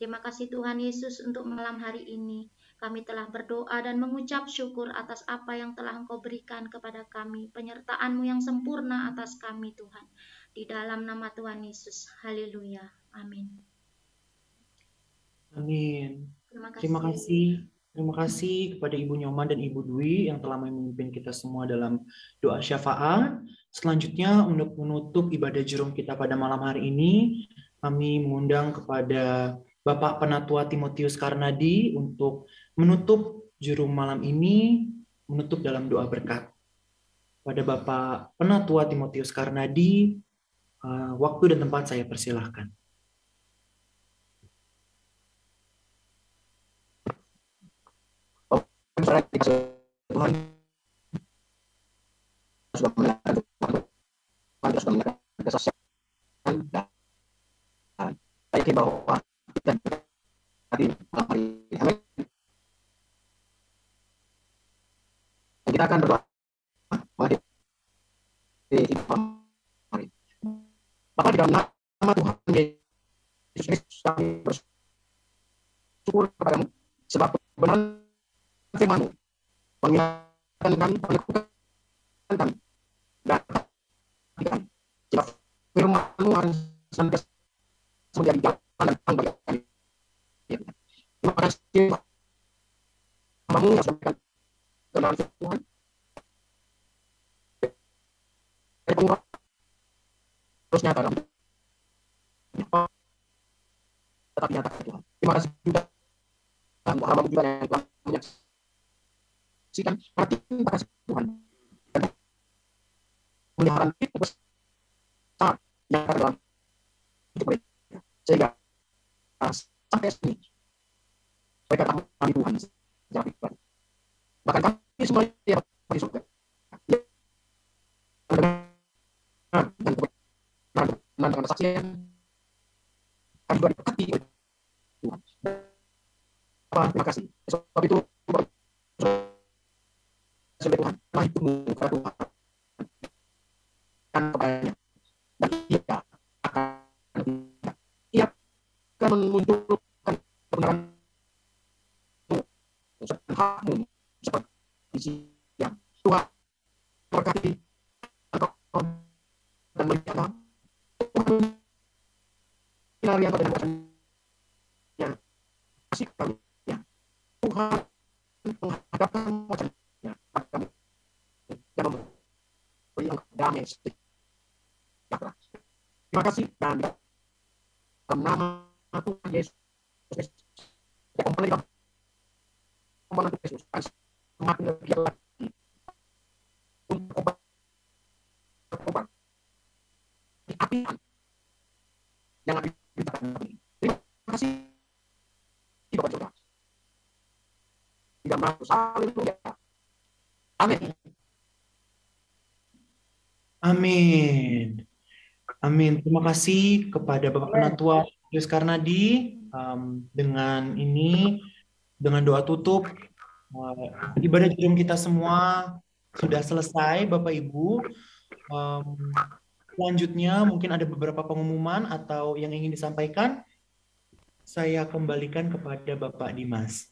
Terima kasih Tuhan Yesus untuk malam hari ini. Kami telah berdoa dan mengucap syukur atas apa yang telah Engkau berikan kepada kami. Penyertaan-Mu yang sempurna atas kami Tuhan. Di dalam nama Tuhan Yesus. Haleluya. Amin. Amin. Terima kasih. Terima kasih. Terima kasih kepada Ibu Nyoman dan Ibu Dwi yang telah memimpin kita semua dalam doa syafaat. Selanjutnya untuk menutup ibadah jerum kita pada malam hari ini, kami mengundang kepada Bapak Penatua Timotius Karnadi untuk menutup jerum malam ini, menutup dalam doa berkat. Pada Bapak Penatua Timotius Karnadi, waktu dan tempat saya persilahkan. Tuhan sudah melihat Tuhan sudah melihat kesaksian dan saya bahwa kita hari ini kita akan berdoa Bapa di dalam nama Tuhan Yesus Kristus kami bersyukur kepadamu sebab benar firman-Mu mengingatkan kami, menekukan kami, dan kami jika firman-Mu harus senantiasa menjadi jalan dan terang bagi kami. Terima kasih Hamba-Mu yang sudah memberikan kebenaran Tuhan. Dari pengurang terus nyata dalam tetap nyata Tuhan. Terima kasih juga Hamba-Mu juga yang telah menyaksikan hati kasih Tuhan dan pemeliharaan itu besar yang ada dalam hidup mereka sehingga sampai sini mereka tak mengalami Tuhan secara pribadi. Bahkan kami semua yang di surga dan dengan kesaksian kami juga diberkati oleh Tuhan. Terima kasih. Sebab itu sebagai Tuhan, telah itu kepada Tuhan dan kepadanya, dan ia akan memunculkan kebenaran dan hak-Mu seperti yang Tuhan berkati dan melihat Tuhan sinari yang pada yang kasih kami ya Tuhan menghadapkan wajahnya kami dan memberi yang damai sejahtera. Terima kasih dan dalam nama Tuhan Yesus Kristus komponen Yesus semakin lebih lagi untuk obat di api yang ada di dalam kami. Terima kasih Bapak Saudara. Tidak mampu haleluya. Amin. Amin. Amin. Terima kasih kepada Bapak Penatua Timotius Karnadi. Dengan ini, dengan doa tutup, ibadah jerum kita semua sudah selesai, Bapak Ibu. Selanjutnya mungkin ada beberapa pengumuman atau yang ingin disampaikan. Saya kembalikan kepada Bapak Dimas.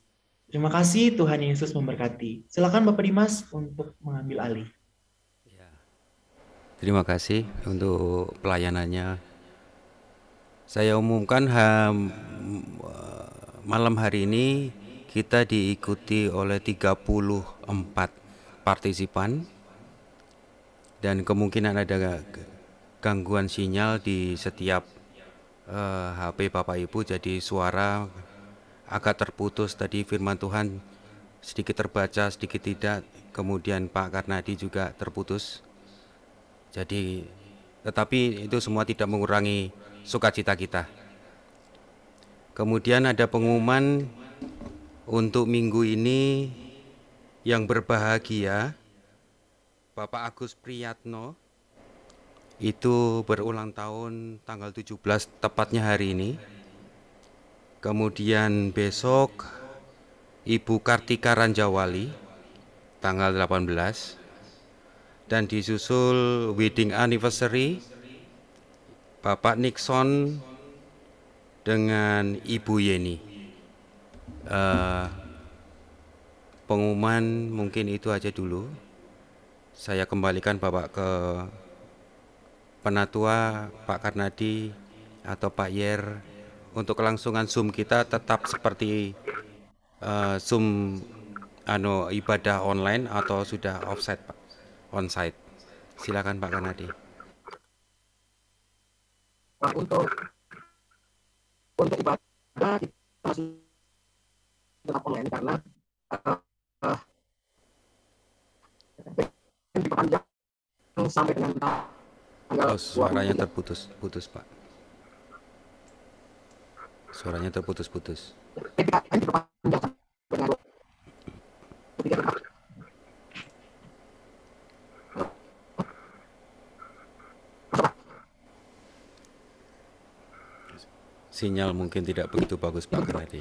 Terima kasih, Tuhan Yesus memberkati. Silakan Bapak Dimas untuk mengambil alih. Terima kasih untuk pelayanannya. Saya umumkan malam hari ini kita diikuti oleh 34 partisipan dan kemungkinan ada gangguan sinyal di setiap HP Bapak Ibu, jadi suara agak terputus tadi, firman Tuhan sedikit terbaca, sedikit tidak. Kemudian Pak Karnadi juga terputus. Jadi, tetapi itu semua tidak mengurangi sukacita kita. Kemudian ada pengumuman untuk minggu ini yang berbahagia, Bapak Agus Priyatno itu berulang tahun tanggal 17, tepatnya hari ini. Kemudian besok Ibu Kartika Ranjawali tanggal 18, dan disusul wedding anniversary Bapak Nixon dengan Ibu Yeni. Pengumuman mungkin itu aja dulu. Saya kembalikan Bapak ke Penatua, Pak Karnadi atau Pak Yer. Untuk kelangsungan Zoom kita tetap seperti Zoom ibadah online atau sudah offsite, Pak? Onsite. Silakan Pak Karnadi. Untuk ibadah kita masih tetap online karena diperpanjang sampai dengan tanggal suaranya terputus, Pak. Suaranya terputus-putus. Sinyal mungkin tidak begitu bagus, Pak Karnadi.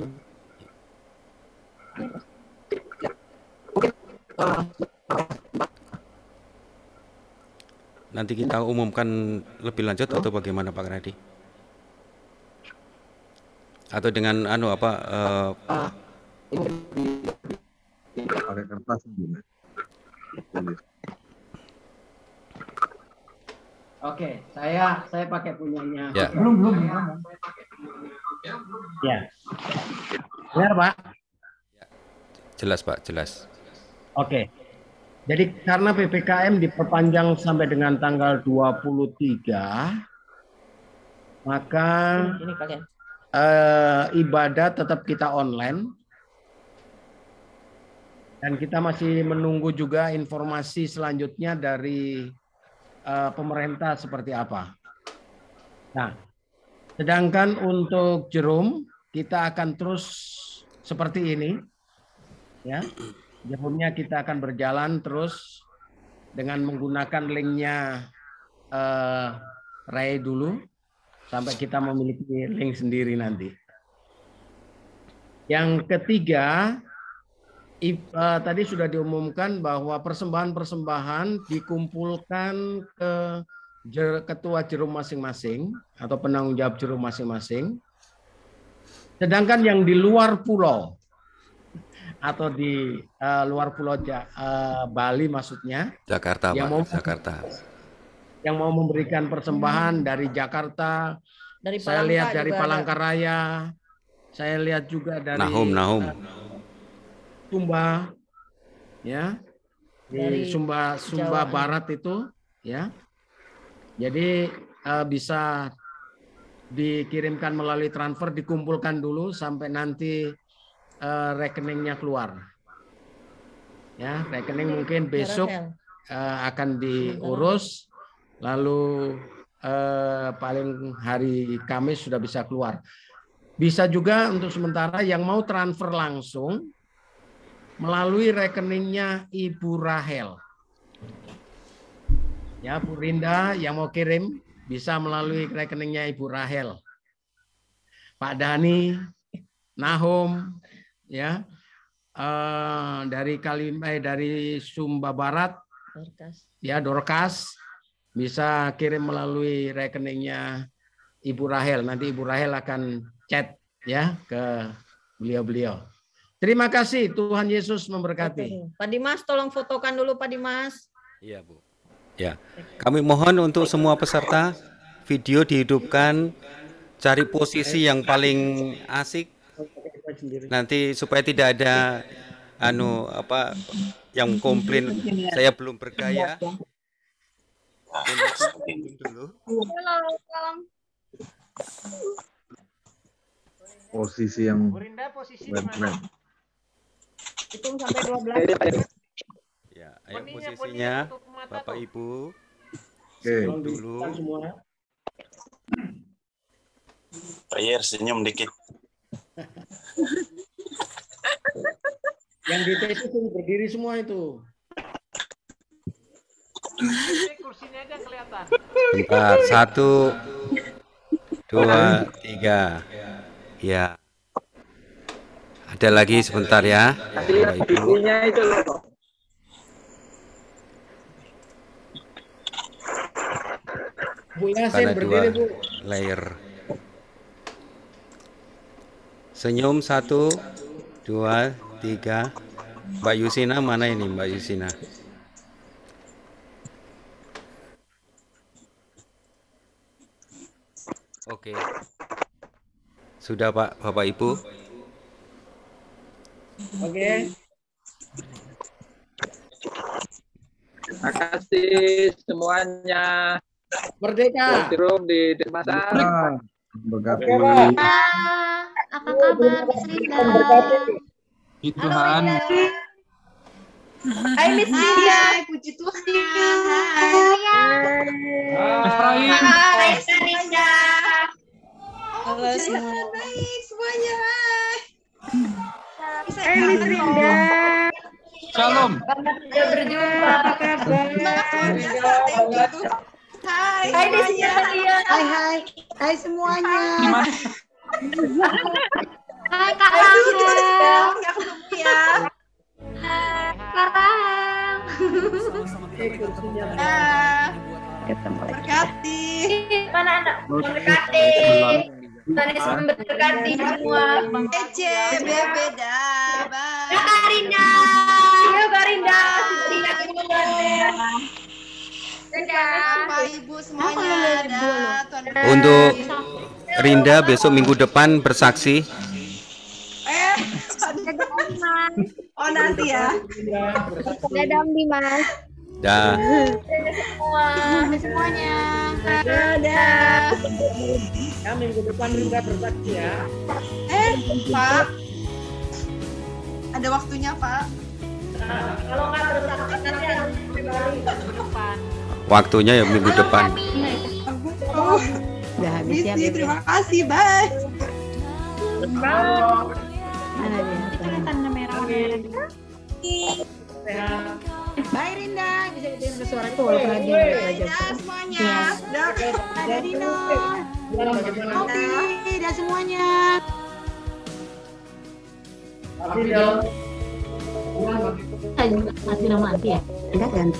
Nanti kita umumkan lebih lanjut atau bagaimana, Pak Karnadi? Atau dengan Oke, saya pakai punyanya. Ya. Belum. Ya. Benar, Pak? Jelas, Pak, jelas. Oke. Jadi karena PPKM diperpanjang sampai dengan tanggal 23, maka ini kalian. Ibadah tetap kita online. Dan kita masih menunggu juga informasi selanjutnya dari pemerintah seperti apa. Nah, sedangkan untuk Jerum kita akan terus seperti ini, ya. Jerumnya kita akan berjalan terus dengan menggunakan linknya Ray dulu sampai kita memiliki link sendiri nanti. Yang ketiga, tadi sudah diumumkan bahwa persembahan-persembahan dikumpulkan ke ketua Jerum masing-masing atau penanggung jawab Jerum masing-masing. Sedangkan yang di luar pulau atau di luar pulau Bali maksudnya, Jakarta, Pak, Jakarta. Yang mau memberikan persembahan dari Jakarta, dari saya lihat dari Palangkaraya, saya lihat juga dari Nahum. Sumba, ya, di Sumba Barat itu, ya. Jadi bisa dikirimkan melalui transfer, dikumpulkan dulu sampai nanti rekeningnya keluar. Ya, rekening mungkin besok akan diurus, lalu paling hari Kamis sudah bisa keluar. Bisa juga untuk sementara yang mau transfer langsung melalui rekeningnya Ibu Rahel. Ya, Bu Rinda yang mau kirim bisa melalui rekeningnya Ibu Rahel. Pak Dani, Nahum, ya, dari Sumba Barat, ya, Dorcas bisa kirim melalui rekeningnya Ibu Rahel. Nanti Ibu Rahel akan chat ya ke beliau-beliau. Terima kasih, Tuhan Yesus memberkati. Pak Dimas, tolong fotokan dulu Pak Dimas. Iya, Bu. Ya, kami mohon untuk semua peserta video dihidupkan, cari posisi yang paling asik. Nanti supaya tidak ada yang komplain saya belum bergaya. Posisi yang Bu Rinda posisi di mana? Hitung sampai 12. Ya, ayo posisinya Bapak Ibu. Oke. Dulu. Pak Yer senyum dikit. Yang di itu berdiri semua itu. Kursinya aja kelihatan. Bentar, 1, 2, 3. Ya. Ada lagi sebentar ya, Bapak Ibu. itu loh. Bu Yasin Karena berdiri, 2 Bu. layer. Senyum 1, 2, 3. Mbak Yusina mana ini Mbak Yusina? Oke. Sudah Pak, Bapak Ibu? Oke. Terima kasih semuanya. Merdeka. Room di Denpasar. Berkati. Apa kabar Miss Rinda? Tuhan. Hai Miss Rinda. Puji Tuhan. Hai. Hai Miss Rinda. Halo semua. Baik semuanya. Hai Miss Rinda. Shalom. Sudah berjumpa. Apa kabar? Hai. Hai Desia. Hai semuanya. Hai Kak Rahel. Ya. Hai Kak Rahel. Berkati. Mana anak? Berkati. Manis memberkati semua. Ece, beda. Ya Kak Rinda. Ya Kak Rinda. Bapak Ibu semuanya. Untuk Rinda besok minggu depan bersaksi. Oh nanti ya. Dadah Dimas. Dah. Semuanya. Dadah. Ya, minggu depan Rinda bersaksi ya. Pak. Ada waktunya, Pak. Kalau nggak bersaksi nanti harus minggu depan. Waktunya ya minggu depan. Udah habis ya. Terima kasih, bye. Mana dia? Tanda merah-merah. Bye Rinda, bisa dengar suara itu walaupun lagi belajar. Semuanya. Ada Dino. Oke, dah semuanya. Mati nama mati ya? Enggak kan?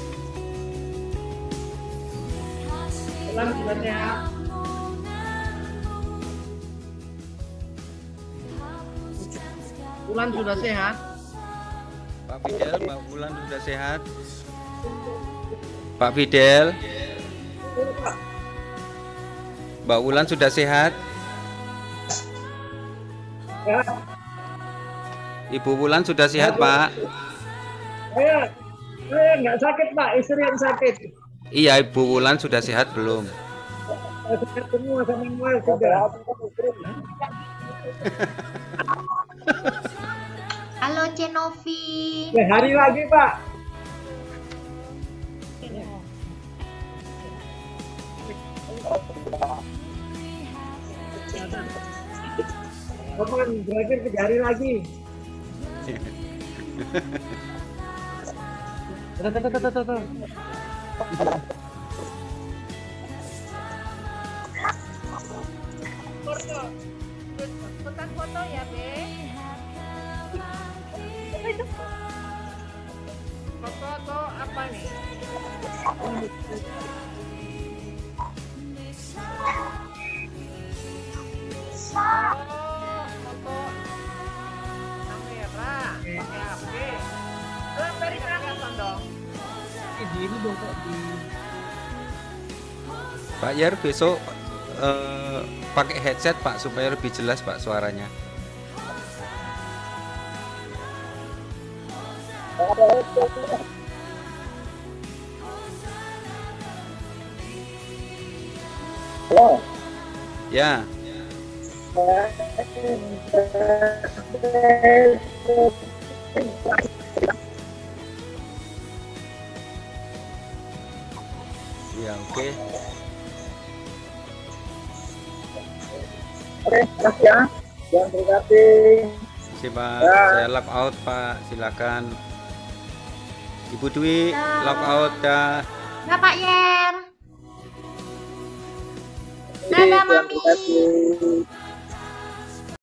Bulan sudah sehat. Pak Fidel, Mbak Wulan sudah sehat. Pak Fidel, Mbak Wulan sudah sehat. Ibu Wulan sudah sehat, Pak. Saya nggak sakit Pak, istri yang sakit. Iya, Ibu Wulan sudah sehat belum? Sehat semua sama semua sudah. Halo Cenovi. Hari lagi Pak. Kapan berakhir 3 hari lagi. Ikutan foto ya, Be. Foto atau apa nih? Foto kamera pakai HP. Beri kelihatan dong. Ini dong kok di Pak Yer besok pakai headset Pak supaya lebih jelas Pak suaranya. Halo. Ya. Ya, oke. Oke, makasih ya. Jangan berhati. Terima kasih, Pak. Ya. Saya log out, Pak. Silakan. Ibu Dwi, log out dah. Bapak Yer. Dadah, Mami. Terima kasih.